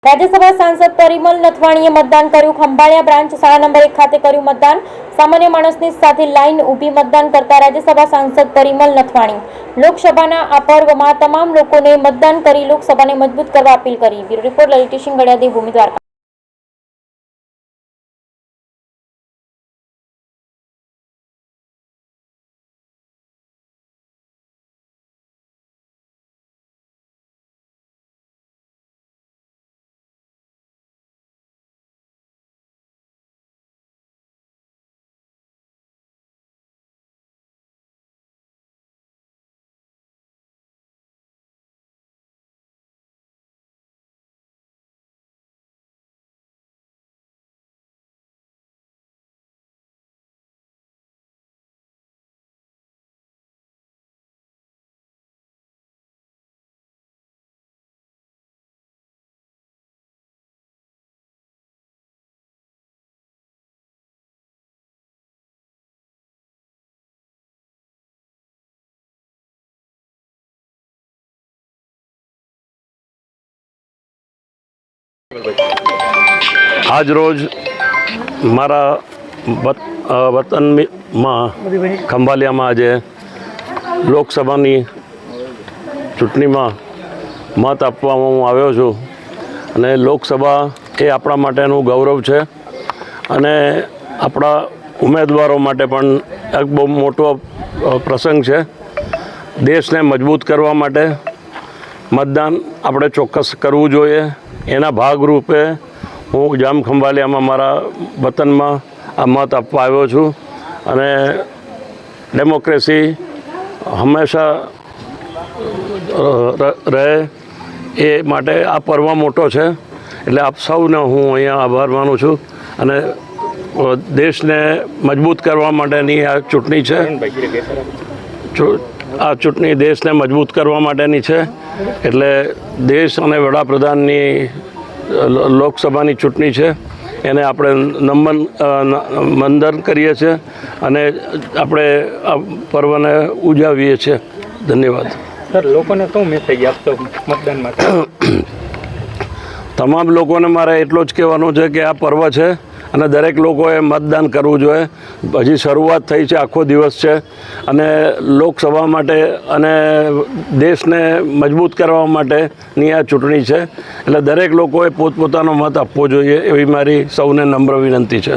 રાજ્યસભા સાંસદ પરિમલ નથવાણીએ મતદાન કર્યું। ખંભાળિયા બ્રાન્ચ શાળા નંબર 1 ખાતે કર્યું મતદાન। સામાન્ય માણસની સાથે લાઈન ઊભી મતદાન કરતા રાજ્યસભા સાંસદ પરિમલ નથવાણી લોકસભાના આ પર્વમાં તમામ લોકોને મતદાન કરી લોકસભાને મજબૂત કરવા અપીલ કરી। બ્યુરો રિપોર્ટ લલિત સિંહ ગળિયા, દેવભૂમિ, દ્વારકા। આજ રોજ મારા વતનમાં ખંભાલિયામાં આજે લોકસભાની ચૂંટણીમાં મત આપવા હું આવ્યો છું અને લોકસભા એ આપણા માટેનું ગૌરવ છે અને આપણા ઉમેદવારો માટે પણ એક બહુ મોટો પ્રસંગ છે। દેશને મજબૂત કરવા માટે મતદાન આપણે ચોક્કસ કરવું જોઈએ। એના ભાગરૂપે હું જામ ખંભાલિયામાં મારા વતનમાં આ મત આપવા આવ્યો છું અને ડેમોક્રેસી હંમેશા રહે એ માટે આ પર્વ મોટો છે, એટલે આપ સૌને હું અહીંયા આભાર માનું છું અને દેશને મજબૂત કરવા માટેની આ ચૂંટણી છે। આ ચૂંટણી દેશને મજબૂત કરવા માટેની છે, એટલે દેશ અને વડાપ્રધાનની લોકસભાની ચૂંટણી છે એને આપણે મંદન કરીએ છીએ અને આપણે આ પર્વને ઉજવીએ છીએ। ધન્યવાદ સર। લોકોને શું મેસેજ આપશો મતદાન માટે? તમામ લોકોને મારે એટલો જ કહેવાનું છે કે આ પર્વ છે અને દરેક લોકોએ મતદાન કરવું જોઈએ। હજી શરૂઆત થઈ છે, આખો દિવસ છે અને લોકસભા માટે અને દેશને મજબૂત કરવા માટેની આ ચૂંટણી છે, એટલે દરેક લોકોએ પોતપોતાનો મત આપવો જોઈએ એવી મારી સૌને નમ્ર વિનંતી છે।